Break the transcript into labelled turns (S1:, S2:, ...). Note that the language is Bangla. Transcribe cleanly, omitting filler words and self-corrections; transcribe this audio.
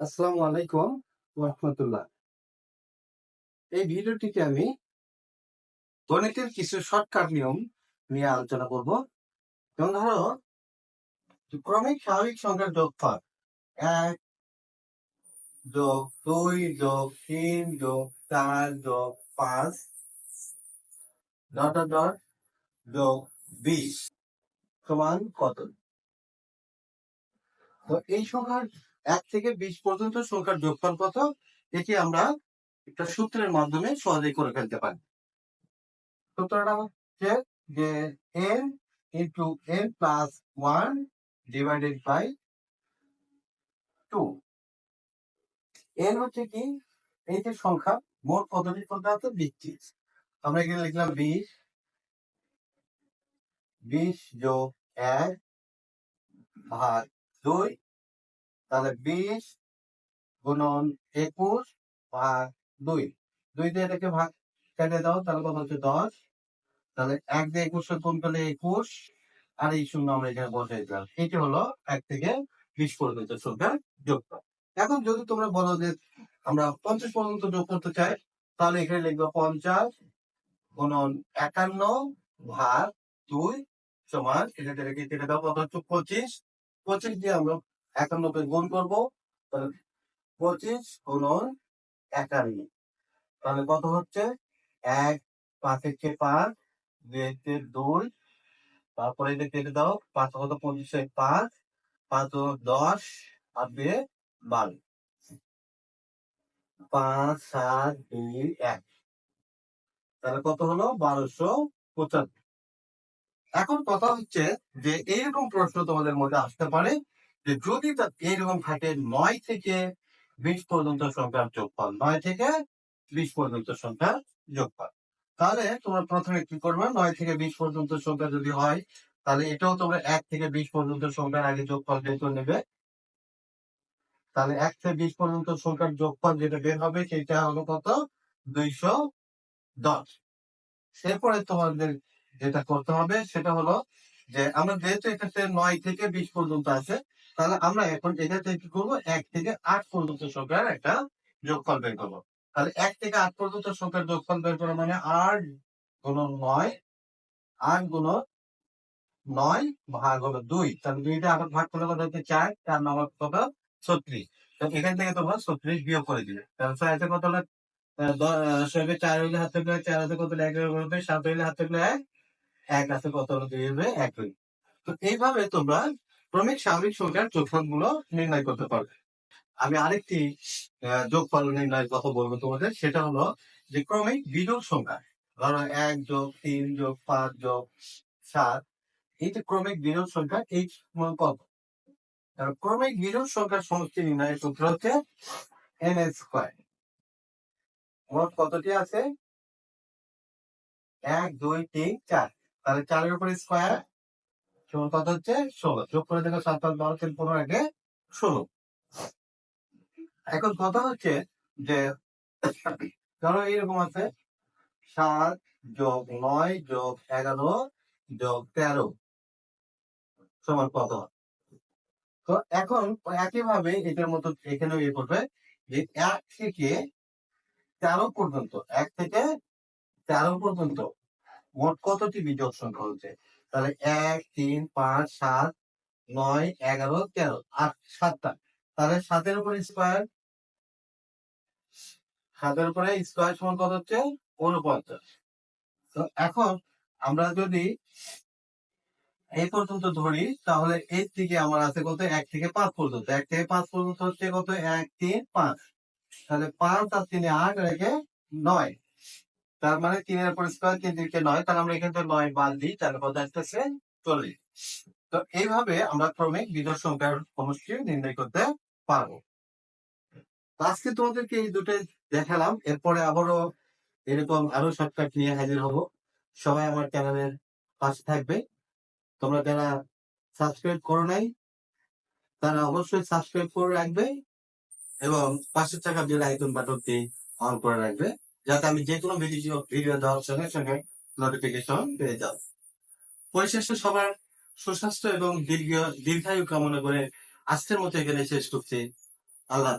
S1: আসসালামু আলাইকুম রহমতুল্লাহ। এই ভিডিওটিতে আমি গণিতের কিছু শর্টকাট নিয়ম নিয়ে আলোচনা করব। যেমন ধরো, ক্রমিক স্বাভাবিক সংখ্যার যোগফল 1 যোগ 2 যোগ 3 যোগ 4 যোগ 5 ডট ডট ডট যোগ 20 সমান কত? তো এই সংখ্যার 1 থেকে 20 পর্যন্ত সংখ্যার যোগফল কত, এটি আমরা একটা সূত্রের মাধ্যমে সহজেই করে ফেলতে পারি। সূত্রটা হচ্ছে যে n into n plus 1 divided by 2. n হচ্ছে কি, এই যে সংখ্যা মোট কতটি সংখ্যা আছে? 20টি। আমরা এখানে লিখলাম 20 যোগ 1 ভাগ 2, তাহলে 20 গুণন 21 ভাগ 2 দিয়ে এটাকে ভাগ কেটে দাও, তাহলে কত হচ্ছে 10। তাহলে 1 দিয়ে 21 গুণ করলে 21, আর এই শূন্য আমরা এখানে বসাই দিলাম। এটি হলো 1 থেকে 20 পর্যন্ত সংখ্যার যোগফল। এখন যদি তোমরা বলো যে আমরা 50 পর্যন্ত যোগ করতে চাই, তাহলে এখানে লিখবো 50 গুণন 51 ভাগ 2 সমান এটা কেটে দাও, কত হচ্ছে 25। 25 দিয়ে আমরা 51 কে গুণ করবো, তাহলে 25 গুণন 51, তাহলে কত হচ্ছে 1 5 কে 5 2 কে 2, তারপরে এটা কেটে দাও, 5 কত 25 5 5 10 আর 2 12, 5 7 2 1, তাহলে কত হলো 1275। এখন কথা হচ্ছে যে এইরকম প্রশ্ন তোমাদের মধ্যে আসতে পারে যে যদি এইরকম থাকে 9 থেকে 20 পর্যন্ত সংখ্যার যোগফল, 9 থেকে 20 পর্যন্ত সংখ্যার যোগফল, তাহলে তোমরা প্রথমে কি করবে? 9 থেকে 20 পর্যন্ত সংখ্যা যদি হয়, তাহলে এটাও তোমরা 1 থেকে 20 পর্যন্ত সংখ্যার আগে যোগফল বের করে নেবে। তাহলে 1 থেকে 20 পর্যন্ত সংখ্যার যোগফল যেটা বের হবে সেটা হলো কত? 210। এরপরে তোমাদের যেটা করতে হবে সেটা হলো যে আমরা যেহেতু এটাতে 9 থেকে 20 পর্যন্ত আছে, তাহলে আমরা এখন এটাতে কি করবো? 1 থেকে 8 পর্যন্ত সংখ্যার একটা যোগফল বের করবো। তাহলে 1 থেকে 8 পর্যন্ত সংখ্যার যোগফল বের করা মানে 8 গুণন 9, 8 গুণন 9 ভাগ হলো 2, তাহলে 2 দিয়ে 8 ভাগ করলে কত হচ্ছে 4, 4 9 কত 36। তো এখান থেকে তোমরা 36 বিয়োগ করে দিলে, তাহলে 6 কত হলো 4 হইলে হাতে 4 হাতে কত 1 হবে, 7 হইলে হাতে 1, 1 আছে কত হলো 2 হবে 1। তো এইভাবে তোমরা ক্রমিক স্বাভাবিক সংখ্যার যোগফল গুলো নির্ণয় করতে পারবে। আমি আরেকটি যোগফল নির্ণয়ের কথা বলবো তোমাদের, সেটা হলো যে ক্রমিক বিজোড় সংখ্যা। ধরো 1 যোগ 3 যোগ 5 যোগ 7, এই যে ক্রমিক বিজোড় সংখ্যা, এই মান কত? ক্রমিক বিজোড় সংখ্যার সমষ্টি নির্ণয়ের সূত্র হচ্ছে n স্কয়ার। মোট কতটি আছে? 1 2 3 4, তাহলে 4 এর উপরে স্কয়ার সমান কত হচ্ছে 16। যোগ করে দেখো 7 5 12 3 15 একে 16। এখন কথা হচ্ছে যে ধরো এরকম আছে 7 যোগ 9 যোগ 11 যোগ 13 সমান কত? তো এখন একইভাবে এটার মতো এখানেও ইয়ে করবে যে 1 থেকে 13 পর্যন্ত, 1 থেকে 13 পর্যন্ত মোট কতটি বিজোড় সংখ্যা হচ্ছে? তাহলে 1 3 5 7 9 11 13, 8 7টা, তাহলে 7 এর উপরে স্কয়ার, 7 এর উপরে স্কয়ার সমান কত হচ্ছে 49। তো এখন আমরা যদি এই পর্যন্ত ধরি, তাহলে এর থেকে আমার আছে কত 1 থেকে 5 পর্যন্ত, 1 থেকে 5 পর্যন্ত হচ্ছে কত 1 3 5, তাহলে 5 আর 3 8 আর 1 9, তার মানে 3 এর উপর স্কয়ার 3 3 কে 9, তাহলে আমরা এখান থেকে 9 বাদ দিই, তাহলে কত আসতেছে 40। তো এইভাবে আমরা ক্রমিক বিজোড় সংখ্যার সমষ্টি নির্ণয় করতে পারবো। আজকে তোমাদেরকে এই দুটো দেখালাম, এরপরে আবারও এরকম আরো শর্টকাট নিয়ে হাজির হব। সবাই আমার চ্যানেলের পাশে থাকবে। তোমরা যারা সাবস্ক্রাইব করো নাই, তারা অবশ্যই সাবস্ক্রাইব করে রাখবে এবং পাশে থাকা বেল আইকন বাটনটি অন করে রাখবে, যাতে আমি যে কোনো ভিডিও দেওয়ার সঙ্গে সঙ্গে নোটিফিকেশন পেয়ে যাও। পরিশেষে সবার সুস্বাস্থ্য এবং দীর্ঘায়ু কামনা করে আজকের মতো এখানে শেষ করছি। আল্লাহ।